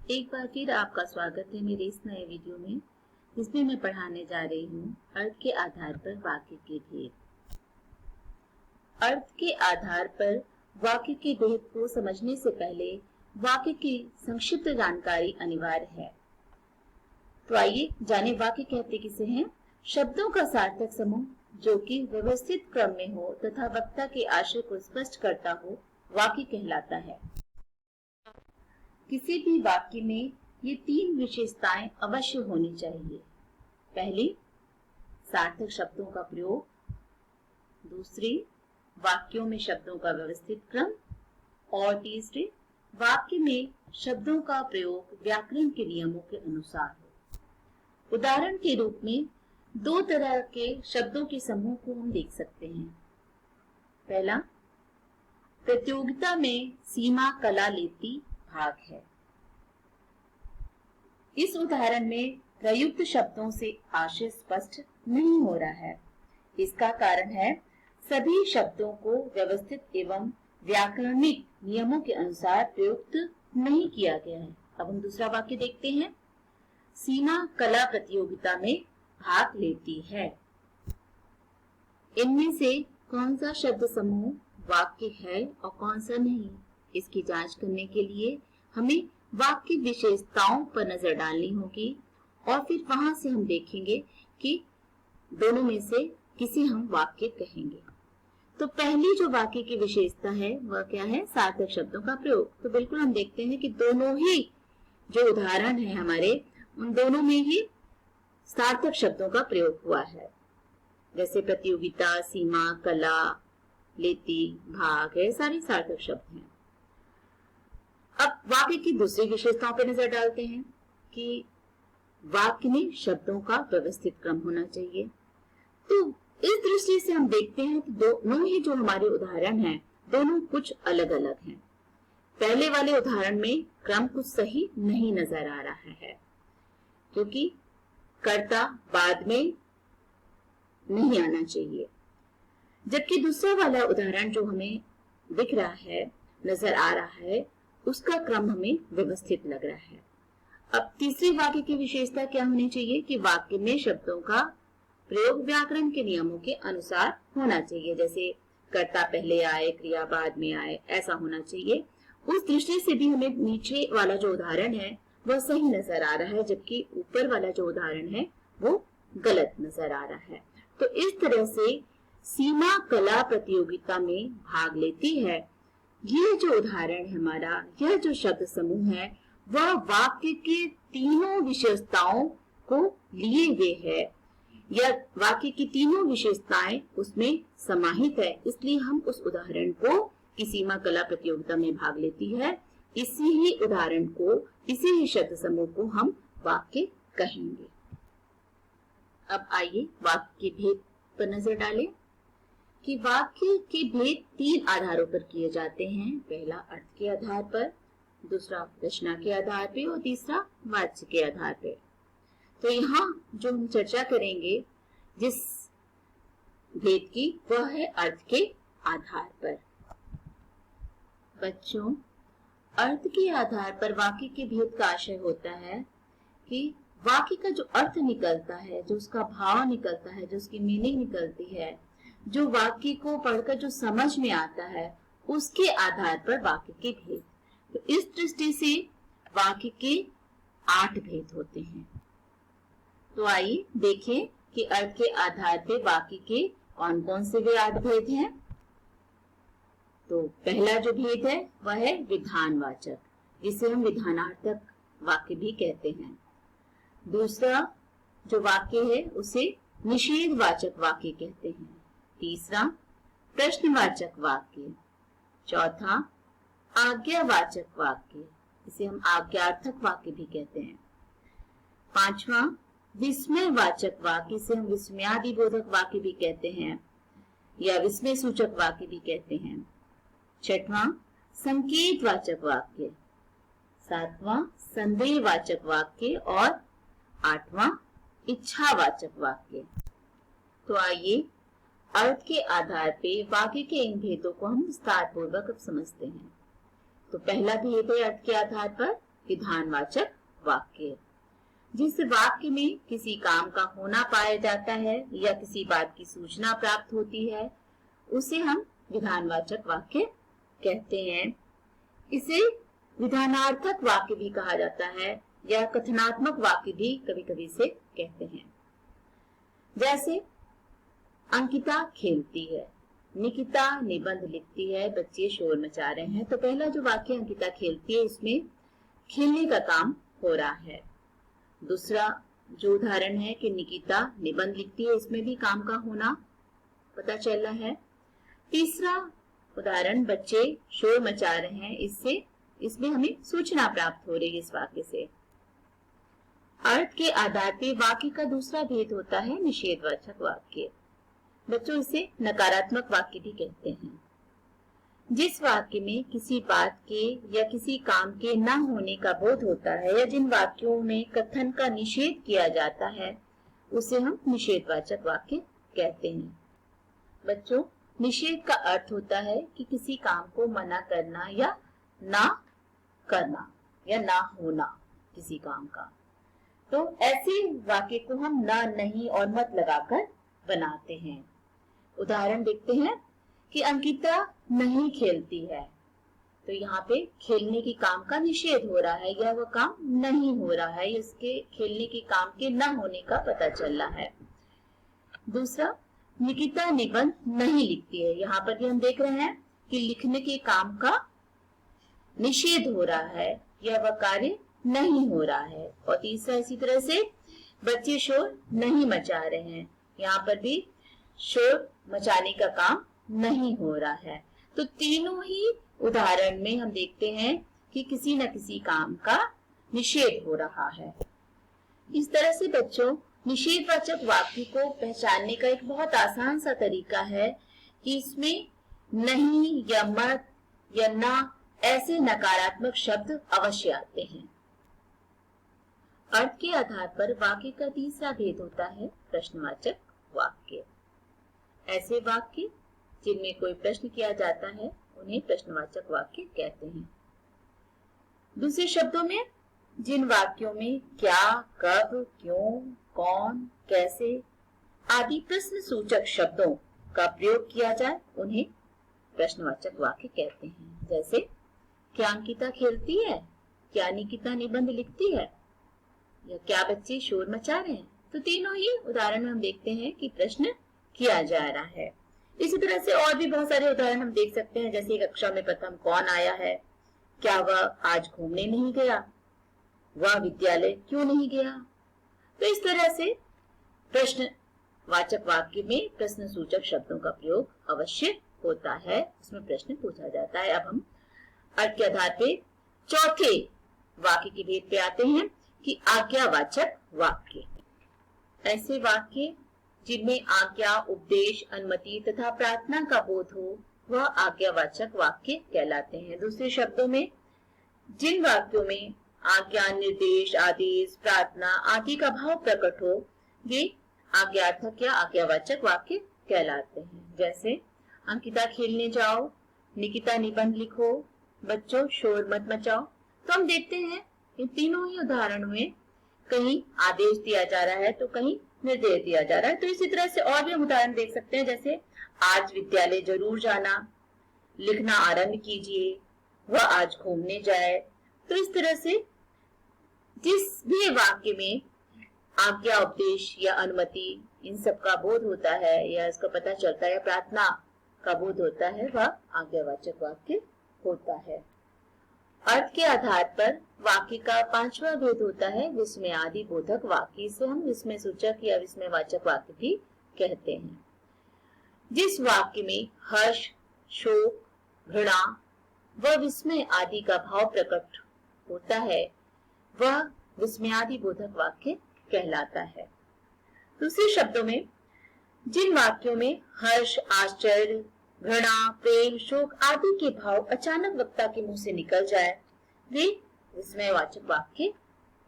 एक बार फिर आपका स्वागत है मेरे इस नए वीडियो में, जिसमें मैं पढ़ाने जा रही हूँ अर्थ के आधार पर वाक्य के भेद। अर्थ के आधार पर वाक्य के भेद को समझने से पहले वाक्य की संक्षिप्त जानकारी अनिवार्य है। तो आइए जाने वाक्य कहते किसे हैं। शब्दों का सार्थक समूह जो कि व्यवस्थित क्रम में हो तथा वक्ता के आशय को स्पष्ट करता हो, वाक्य कहलाता है। किसी भी वाक्य में ये तीन विशेषताएं अवश्य होनी चाहिए। पहली, सार्थक शब्दों का प्रयोग। दूसरी, वाक्यों में शब्दों का व्यवस्थित क्रम। और तीसरी, वाक्य में शब्दों का प्रयोग व्याकरण के नियमों के अनुसार हो। उदाहरण के रूप में दो तरह के शब्दों के समूह को हम देख सकते हैं। पहला, प्रतियोगिता में सीमा कला लेती भाग है। इस उदाहरण में प्रयुक्त शब्दों से आशय स्पष्ट नहीं हो रहा है। इसका कारण है सभी शब्दों को व्यवस्थित एवं व्याकरणिक नियमों के अनुसार प्रयुक्त नहीं किया गया है। अब हम दूसरा वाक्य देखते हैं। सीमा कला प्रतियोगिता में भाग लेती है। इनमें से कौन सा शब्द समूह वाक्य है और कौन सा नहीं, इसकी जांच करने के लिए हमें वाक्य विशेषताओं पर नजर डालनी होगी और फिर वहां से हम देखेंगे कि दोनों में से किसे हम वाक्य कहेंगे। तो पहली जो वाक्य की विशेषता है वह क्या है? सार्थक शब्दों का प्रयोग। तो बिल्कुल हम देखते हैं कि दोनों ही जो उदाहरण है हमारे, उन दोनों में ही सार्थक शब्दों का प्रयोग हुआ है। जैसे प्रतियोगिता, सीमा, कला, लेती, भाग है, सारे सार्थक शब्द हैं। अब वाक्य की दूसरी विशेषताओं पर नजर डालते हैं कि वाक्य में शब्दों का व्यवस्थित क्रम होना चाहिए। तो इस दृष्टि से हम देखते हैं कि दोनों ही जो हमारे उदाहरण हैं, दोनों कुछ अलग अलग हैं। पहले वाले उदाहरण में क्रम कुछ सही नहीं नजर आ रहा है, क्योंकि कर्ता बाद में नहीं आना चाहिए। जबकि दूसरा वाला उदाहरण जो हमें दिख रहा है, नजर आ रहा है, उसका क्रम हमें व्यवस्थित लग रहा है। अब तीसरे वाक्य की विशेषता क्या होनी चाहिए कि वाक्य में शब्दों का प्रयोग व्याकरण के नियमों के अनुसार होना चाहिए। जैसे कर्ता पहले आए, क्रिया बाद में आए, ऐसा होना चाहिए। उस दृष्टि से भी हमें नीचे वाला जो उदाहरण है वह सही नजर आ रहा है, जबकि ऊपर वाला जो उदाहरण है वो गलत नजर आ रहा है। तो इस तरह से सीमा कला प्रतियोगिता में भाग लेती है, ये जो उदाहरण है हमारा, यह जो शब्द समूह है वह वाक्य के तीनों विशेषताओं को लिए हुए है, या वाक्य की तीनों विशेषताएं उसमें समाहित है। इसलिए हम उस उदाहरण को कि सीमा कला प्रतियोगिता में भाग लेती है, इसी ही उदाहरण को, इसी ही शब्द समूह को हम वाक्य कहेंगे। अब आइए वाक्य के भेद पर नजर डालें कि वाक्य के भेद तीन आधारों पर किए जाते हैं। पहला अर्थ के आधार पर, दूसरा रचना के आधार पर और तीसरा वाच्य के आधार पर। तो यहाँ जो हम चर्चा करेंगे जिस भेद की, वह है अर्थ के आधार पर। बच्चों, अर्थ के आधार पर वाक्य के भेद का आशय होता है कि वाक्य का जो अर्थ निकलता है, जो उसका भाव निकलता है, जो उसकी मीनिंग निकलती है, जो वाक्य को पढ़कर जो समझ में आता है, उसके आधार पर वाक्य के भेद। तो इस दृष्टि से वाक्य के 8 भेद होते हैं। तो आइए देखें कि अर्थ के आधार पर वाक्य के कौन कौन से वे 8 भेद हैं। तो पहला जो भेद है वह है विधानवाचक, जिसे हम विधानार्थक वाक्य भी कहते हैं। दूसरा जो वाक्य है उसे निषेधवाचक वाक्य कहते हैं। तीसरा प्रश्नवाचक वाक्य। चौथा आज्ञावाचक वाक्य, इसे हम आज्ञार्थक वाक्य भी कहते हैं। पांचवा विस्मयवाचक वाक्य, इसे हम विस्मयादिबोधक वाक्य भी कहते हैं या विस्मय सूचक वाक्य भी कहते हैं। छठवां संकेतवाचक वाक्य। सातवां संदेहवाचक वाक्य और आठवां इच्छावाचक वाक्य। तो आइए अर्थ के आधार पे वाक्य के इन भेदों को हम विस्तार पूर्वक अब समझते हैं। तो पहला भेद है अर्थ के आधार पर विधानवाचक वाक्य। जिस वाक्य में किसी काम का होना पाया जाता है या किसी बात की सूचना प्राप्त होती है उसे हम विधानवाचक वाक्य कहते हैं। इसे विधानार्थक वाक्य भी कहा जाता है या कथनात्मक वाक्य भी कभी कभी से कहते हैं। जैसे अंकिता खेलती है, निकिता निबंध लिखती है, बच्चे शोर मचा रहे हैं। तो पहला जो वाक्य अंकिता खेलती है इसमें खेलने का काम हो रहा है। दूसरा जो उदाहरण है कि निकिता निबंध लिखती है, इसमें भी काम का होना पता चल रहा है। तीसरा उदाहरण बच्चे शोर मचा रहे हैं, इसमें हमें सूचना प्राप्त हो रही है इस वाक्य से। अर्थ के आधार पर वाक्य का दूसरा भेद होता है निषेधवाचक वाक्य। बच्चों इसे नकारात्मक वाक्य भी कहते हैं। जिस वाक्य में किसी बात के या किसी काम के न होने का बोध होता है या जिन वाक्यों में कथन का निषेध किया जाता है उसे हम निषेधवाचक वाक्य कहते हैं। बच्चों निषेध का अर्थ होता है कि किसी काम को मना करना या ना करना या ना होना किसी काम का। तो ऐसे वाक्य को हम ना, नहीं और मत लगाकर बनाते हैं। उदाहरण देखते हैं कि अंकिता नहीं खेलती है, तो यहाँ पे खेलने के काम का निषेध हो रहा है या वह काम नहीं हो रहा है, इसके खेलने के काम के न होने का पता चल रहा है। दूसरा निकिता निबंध नहीं लिखती है, यहाँ पर भी हम देख रहे हैं कि लिखने के काम का निषेध हो रहा है या वह कार्य नहीं हो रहा है। और तीसरा इसी तरह से बच्चे शोर नहीं मचा रहे हैं, यहाँ पर भी शोर मचाने का काम नहीं हो रहा है। तो तीनों ही उदाहरण में हम देखते हैं कि किसी न किसी काम का निषेध हो रहा है। इस तरह से बच्चों निषेधवाचक वाक्य को पहचानने का एक बहुत आसान सा तरीका है कि इसमें नहीं या मत या ना ऐसे नकारात्मक शब्द अवश्य आते हैं। अर्थ के आधार पर वाक्य का तीसरा भेद होता है प्रश्नवाचक वाक्य। ऐसे वाक्य जिनमें कोई प्रश्न किया जाता है उन्हें प्रश्नवाचक वाक्य कहते हैं। दूसरे शब्दों में जिन वाक्यों में क्या, कब, क्यों, कौन, कैसे आदि प्रश्न सूचक शब्दों का प्रयोग किया जाए उन्हें प्रश्नवाचक वाक्य कहते हैं। जैसे क्या अंकिता खेलती है, क्या निकिता निबंध लिखती है या क्या बच्चे शोर मचा रहे हैं। तो तीनों ही उदाहरण में हम देखते हैं कि प्रश्न किया जा रहा है। इसी तरह से और भी बहुत सारे उदाहरण हम देख सकते हैं, जैसे कक्षा में प्रथम कौन आया है, क्या वह आज घूमने नहीं गया, वह विद्यालय क्यों नहीं गया। तो इस तरह से प्रश्नवाचक वाक्य में प्रश्न सूचक शब्दों का प्रयोग अवश्य होता है, उसमें प्रश्न पूछा जाता है। अब हम अर्थ के आधार पे चौथे वाक्य के भेद पे आते हैं कि आज्ञावाचक वाक्य। ऐसे वाक्य जिनमें आज्ञा, उपदेश, अनुमति तथा प्रार्थना का बोध हो वह आज्ञावाचक वाक्य कहलाते हैं। दूसरे शब्दों में जिन वाक्यों में आज्ञा, निर्देश, आदेश, प्रार्थना आदि का भाव प्रकट हो वे आज्ञार्थक या आज्ञावाचक वाक्य कहलाते हैं। जैसे अंकिता खेलने जाओ, निकिता निबंध लिखो, बच्चों शोर मत मचाओ। तो हम देखते हैं इन तीनों ही उदाहरणों में कहीं आदेश दिया जा रहा है तो कहीं निर्देश दिया जा रहा है। तो इसी तरह से और भी हम उदाहरण देख सकते हैं, जैसे आज विद्यालय जरूर जाना, लिखना आरंभ कीजिए, वह आज घूमने जाए। तो इस तरह से जिस भी वाक्य में आज्ञा, उपदेश या अनुमति इन सब का बोध होता है या इसका पता चलता है या प्रार्थना का बोध होता है वह आज्ञावाचक वाक्य होता है। अर्थ के आधार पर वाक्य का पांचवा भेद होता है विस्मय आदि बोधक वाक्य। इसे हम विस्मय सूचक या विस्मयवाचक वाक्य भी कहते हैं। जिस वाक्य में हर्ष, शोक, घृणा व विस्मय आदि का भाव प्रकट होता है वह विस्मयादि बोधक वाक्य कहलाता है। दूसरे शब्दों में जिन वाक्यों में हर्ष, आश्चर्य, घृणा, प्रेम, शोक आदि के भाव अचानक वक्ता के मुंह से निकल जाए वे विस्मयवाचक वाक्य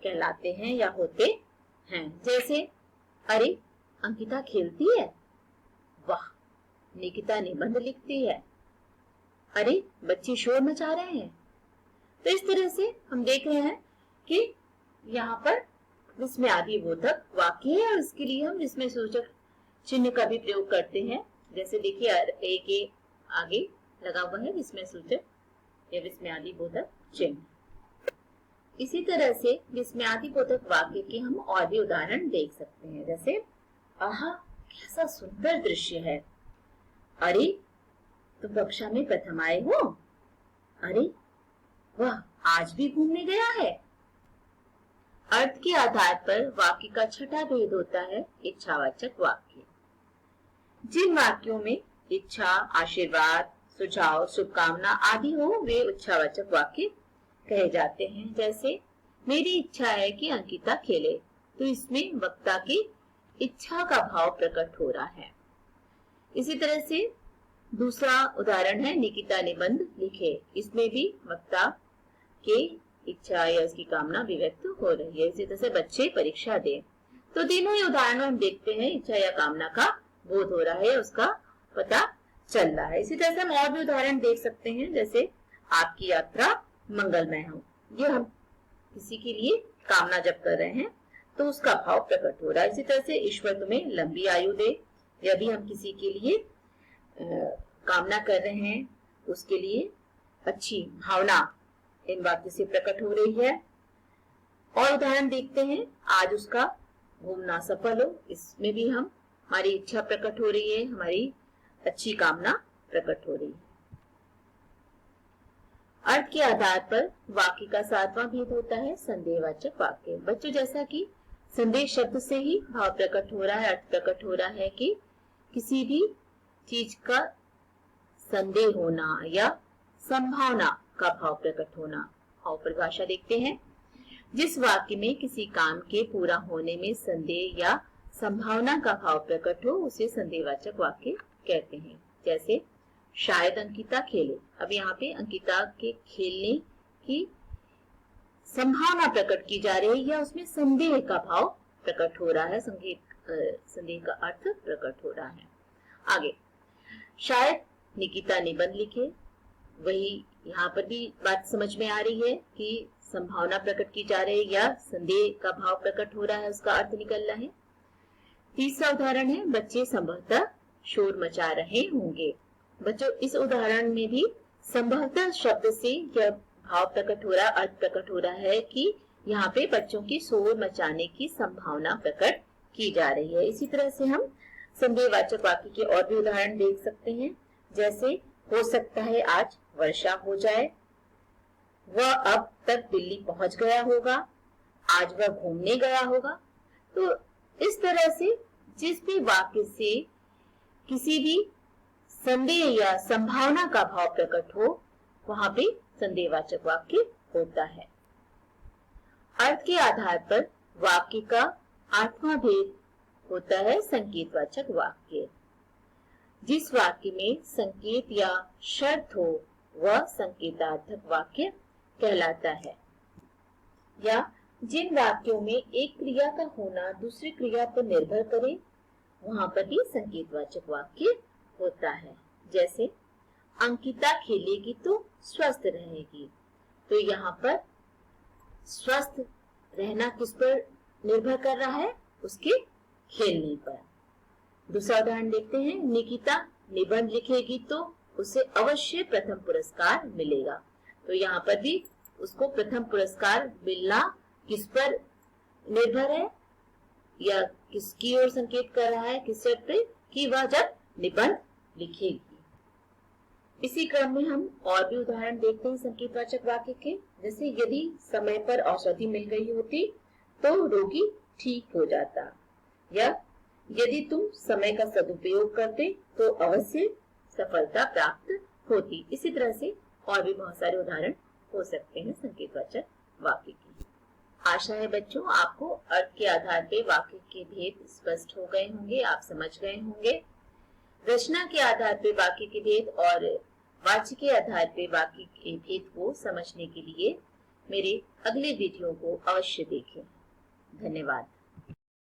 कहलाते हैं या होते हैं। जैसे अरे अंकिता खेलती है, वाह निकिता निबंध लिखती है, अरे बच्चे शोर मचा रहे हैं। तो इस तरह से हम देख रहे हैं कि यहाँ पर विस्मयादि बोधक वाक्य है और इसके लिए हम विस्मय सूचक चिन्ह का भी प्रयोग करते हैं। जैसे देखिए ए के आगे लगा हुआ है विस्मय सूचक या विस्मयादि बोधक चिन्ह। इसी तरह से विस्मयादि बोधक वाक्य के हम और भी उदाहरण देख सकते हैं। जैसे आहा कैसा सुंदर दृश्य है, अरे तुम कक्षा में प्रथम आए हो, अरे वह आज भी घूमने गया है। अर्थ के आधार पर वाक्य का छठा भेद होता है इच्छावाचक वाक्य। जिन वाक्यों में इच्छा, आशीर्वाद, सुझाव, शुभकामना आदि हो वे इच्छावाचक वाक्य कहे जाते हैं। जैसे मेरी इच्छा है कि अंकिता खेले, तो इसमें वक्ता की इच्छा का भाव प्रकट हो रहा है। इसी तरह से दूसरा उदाहरण है निकिता निबंध लिखे, इसमें भी वक्ता के इच्छा या उसकी कामना अभिव्यक्त हो रही है। इसी तरह से बच्चे परीक्षा दें, तो तीनों ही उदाहरणों हम देखते हैं इच्छा या कामना का बोध हो रहा है, उसका पता चल रहा है। इसी तरह से हम और भी उदाहरण देख सकते हैं। जैसे आपकी यात्रा मंगलमय हो, ये हम किसी के लिए कामना जब कर रहे हैं तो उसका भाव प्रकट हो रहा है। इसी तरह से ईश्वर तुम्हें लंबी आयु दे, यदि हम किसी के लिए कामना कर रहे हैं, उसके लिए अच्छी भावना इन वाक्य से प्रकट हो रही है। और उदाहरण देखते हैं, आज उसका घूमना सफल हो, इसमें भी हम हमारी इच्छा प्रकट हो रही है, हमारी अच्छी कामना प्रकट हो रही है। अर्थ के आधार पर वाक्य का सातवां भेद होता है संदेहवाचक वाक्य। बच्चों जैसा कि संदेह शब्द से ही भाव प्रकट हो रहा है, अर्थ प्रकट हो रहा है कि किसी भी चीज का संदेह होना या संभावना का भाव प्रकट होना। और परिभाषा देखते हैं, जिस वाक्य में किसी काम के पूरा होने में संदेह या संभावना का भाव प्रकट हो उसे संदेहवाचक वाक्य कहते हैं। जैसे शायद अंकिता खेले, अब यहाँ पे अंकिता के खेलने की संभावना प्रकट की जा रही है या उसमें संदेह का भाव प्रकट हो रहा है, संदेह का अर्थ प्रकट हो रहा है। आगे शायद निकिता निबंध लिखे, वही यहाँ पर भी बात समझ में आ रही है कि संभावना प्रकट की जा रही है या संदेह का भाव प्रकट हो रहा है, उसका अर्थ निकल रहा है। तीसरा उदाहरण है बच्चे संभवतः शोर मचा रहे होंगे। बच्चों इस उदाहरण में भी संभवतः शब्द से यह भाव प्रकट हो रहा है, अर्थ प्रकट हो रहा है कि यहाँ पे बच्चों की शोर मचाने की संभावना प्रकट की जा रही है। इसी तरह से हम संदेहवाचक वाक्य के और भी उदाहरण देख सकते हैं। जैसे हो सकता है आज वर्षा हो जाए, वह अब तक दिल्ली पहुंच गया होगा, आज वह घूमने गया होगा। तो इस तरह से जिस भी वाक्य से किसी भी संदेह या संभावना का भाव प्रकट हो वहां पे संदेहवाचक वाक्य होता है। अर्थ के आधार पर वाक्य का आठवां भेद होता है संकेतवाचक वाक्य। जिस वाक्य में संकेत या शर्त हो वह संकेतार्थक वाक्य कहलाता है। या जिन वाक्यों में एक क्रिया का होना दूसरी क्रिया पर निर्भर करे वहां पर भी संकेतवाचक वाक्य होता है। जैसे अंकिता खेलेगी तो स्वस्थ रहेगी, तो यहाँ पर स्वस्थ रहना किस पर निर्भर कर रहा है, उसके खेलने पर। दूसरा उदाहरण देखते हैं, निकिता निबंध लिखेगी तो उसे अवश्य प्रथम पुरस्कार मिलेगा, तो यहाँ पर भी उसको प्रथम पुरस्कार मिलना किस पर निर्भर है या किसकी ओर संकेत कर रहा है, किस शर्त पे, कि वह जब निबंध लिखेगी। इसी क्रम में हम और भी उदाहरण देखते हैं संकेतवाचक वाक्य के। जैसे यदि समय पर औषधि मिल गई होती तो रोगी ठीक हो जाता, या यदि तुम समय का सदुपयोग करते तो अवश्य सफलता प्राप्त होती। इसी तरह से और भी बहुत सारे उदाहरण हो सकते हैं संकेतवाचक वाक्य की। आशा है बच्चों आपको अर्थ के आधार पर वाक्य के भेद स्पष्ट हो गए होंगे, आप समझ गए होंगे। रचना के आधार पर वाक्य के भेद और वाच्य के आधार पर वाक्य के भेद को समझने के लिए मेरे अगले वीडियो को अवश्य देखें। धन्यवाद।